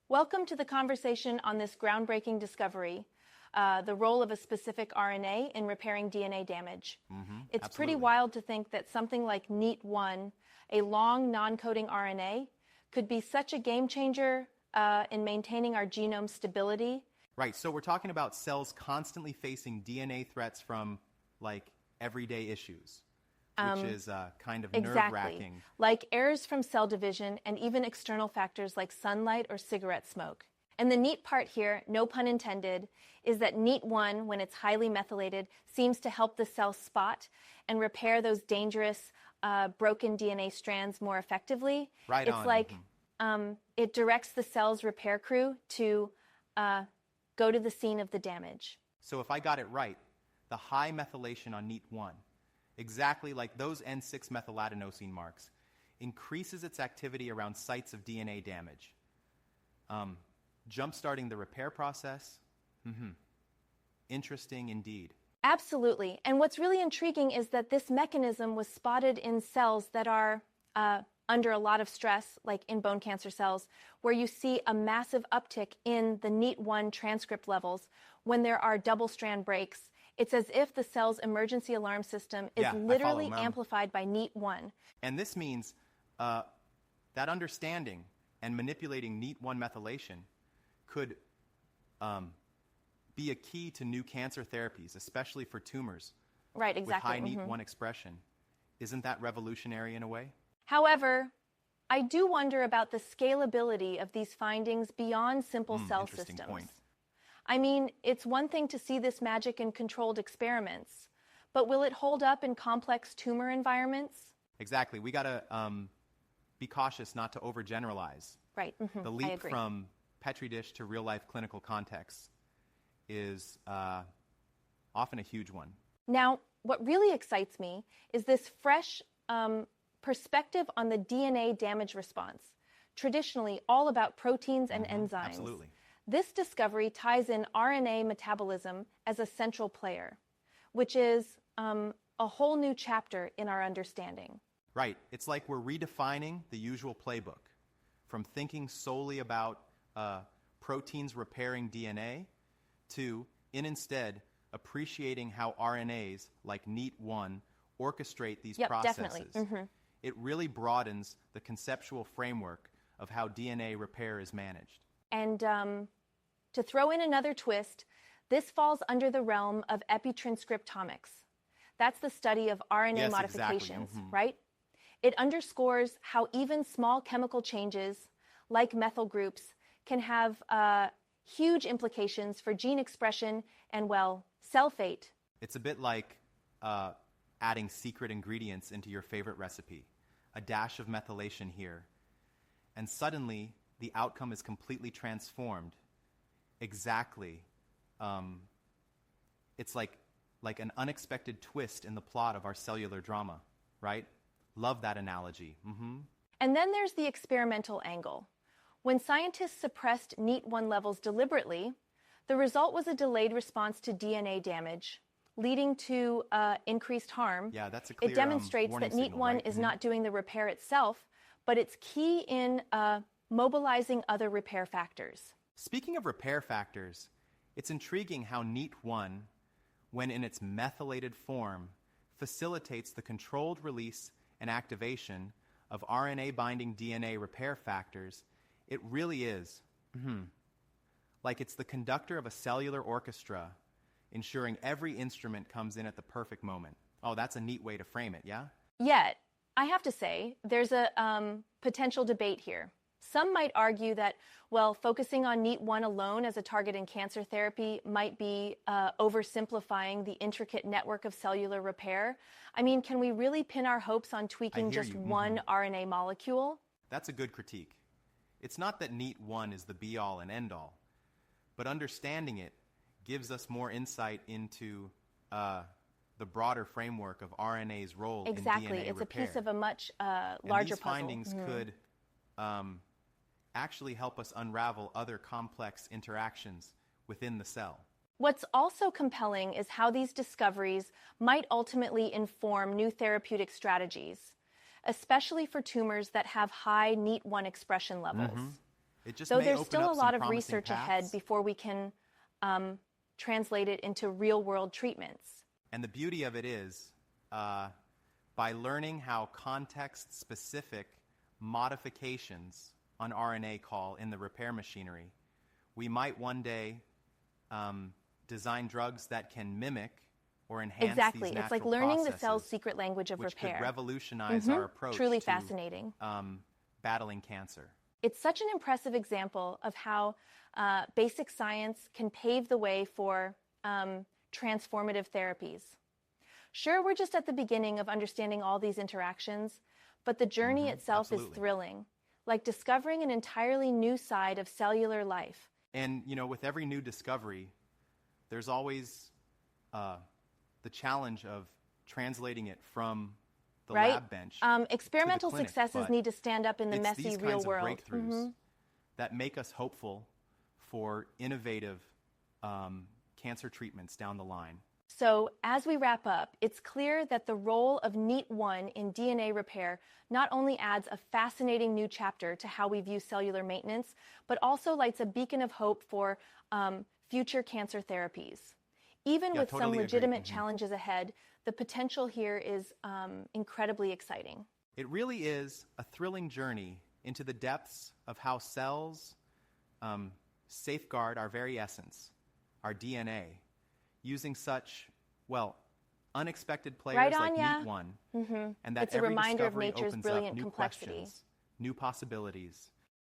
Welcome to the conversation on this groundbreaking discovery, the role of a specific RNA in repairing DNA damage. It's Absolutely. pretty wild to think that something like NEAT1, a long non-coding RNA, could be such a game changer in maintaining our genome stability. Right, so we're talking about cells constantly facing DNA threats from, like, everyday issues, which is kind of nerve-wracking. Exactly, like errors from cell division and even external factors like sunlight or cigarette smoke. And the neat part here, no pun intended, is that NEAT1, when it's highly methylated, seems to help the cell spot and repair those dangerous broken DNA strands more effectively. Right it's on. like it directs the cell's repair crew to go to the scene of the damage. So if I got it right, the high methylation on NEAT1, exactly like those N6 methyladenosine marks, increases its activity around sites of DNA damage, jump-starting the repair process. Interesting indeed. Absolutely. And what's really intriguing is that this mechanism was spotted in cells that are under a lot of stress, like in bone cancer cells, where you see a massive uptick in the NEAT1 transcript levels when there are double-strand breaks. It's as if the cell's emergency alarm system is literally amplified by NEAT1. And this means that understanding and manipulating NEAT1 methylation could be a key to new cancer therapies, especially for tumors Right, exactly. with high NEAT1 expression. Isn't that revolutionary in a way? However, I do wonder about the scalability of these findings beyond simple cell Interesting systems. point. I mean, it's one thing to see this magic in controlled experiments, but will it hold up in complex tumor environments? Exactly. We got to be cautious not to overgeneralize. Right. The I leap agree. from Petri dish to real-life clinical contexts is often a huge one. Now, what really excites me is this fresh perspective on the DNA damage response, traditionally all about proteins and enzymes. Absolutely. This discovery ties in RNA metabolism as a central player, which is a whole new chapter in our understanding. Right. It's like we're redefining the usual playbook from thinking solely about proteins repairing DNA to, instead, appreciating how RNAs like NEAT1 orchestrate these processes. Definitely. It really broadens the conceptual framework of how DNA repair is managed. And to throw in another twist, this falls under the realm of epitranscriptomics. That's the study of RNA modifications, right? It underscores how even small chemical changes, like methyl groups, can have huge implications for gene expression and, well, cell fate. It's a bit like adding secret ingredients into your favorite recipe. A dash of methylation here, and suddenly the outcome is completely transformed. Exactly. It's like an unexpected twist in the plot of our cellular drama, right? Love that analogy. And then there's the experimental angle. When scientists suppressed NEAT1 levels deliberately, the result was a delayed response to DNA damage, leading to increased harm. Yeah, that's a clear It demonstrates that warning NEAT1 signal, right? is not doing the repair itself, but it's key in mobilizing other repair factors. Speaking of repair factors, it's intriguing how NEAT1, when in its methylated form, facilitates the controlled release and activation of RNA-binding DNA repair factors. It really is like it's the conductor of a cellular orchestra, ensuring every instrument comes in at the perfect moment. Oh, that's a neat way to frame it, yeah? Yet, I have to say, there's a potential debate here. Some might argue that, well, focusing on NEAT1 alone as a target in cancer therapy might be oversimplifying the intricate network of cellular repair. I mean, can we really pin our hopes on tweaking just one RNA molecule? That's a good critique. It's not that NEAT1 is the be-all and end-all, but understanding it gives us more insight into the broader framework of RNA's role in DNA repair. Exactly. It's a piece of a much larger these puzzle. Findings could actually help us unravel other complex interactions within the cell. What's also compelling is how these discoveries might ultimately inform new therapeutic strategies, especially for tumors that have high NEAT1 expression levels. It just though may there's open still up a some lot of promising research paths. ahead before we can translate it into real-world treatments. And the beauty of it is, by learning how context-specific modifications on RNA call in the repair machinery, we might one day design drugs that can mimic or enhance Exactly. these natural It's like learning the processes, cell's secret language of which repair. could revolutionize our approach Truly to fascinating. Battling cancer. It's such an impressive example of how basic science can pave the way for transformative therapies. Sure, we're just at the beginning of understanding all these interactions, but the journey itself is thrilling, like discovering an entirely new side of cellular life. And, you know, with every new discovery, there's always the challenge of translating it from the lab bench Experimental to the clinic, successes need to stand up in the messy these real kinds world. of breakthroughs that make us hopeful for innovative cancer treatments down the line. So, as we wrap up, it's clear that the role of NEAT1 in DNA repair not only adds a fascinating new chapter to how we view cellular maintenance, but also lights a beacon of hope for future cancer therapies. Even with some legitimate challenges ahead, the potential here is incredibly exciting. It really is a thrilling journey into the depths of how cells safeguard our very essence, our DNA, using such, unexpected players like NEAT1, and that it's a every reminder of discovery nature's opens brilliant up new complexity. questions, new possibilities,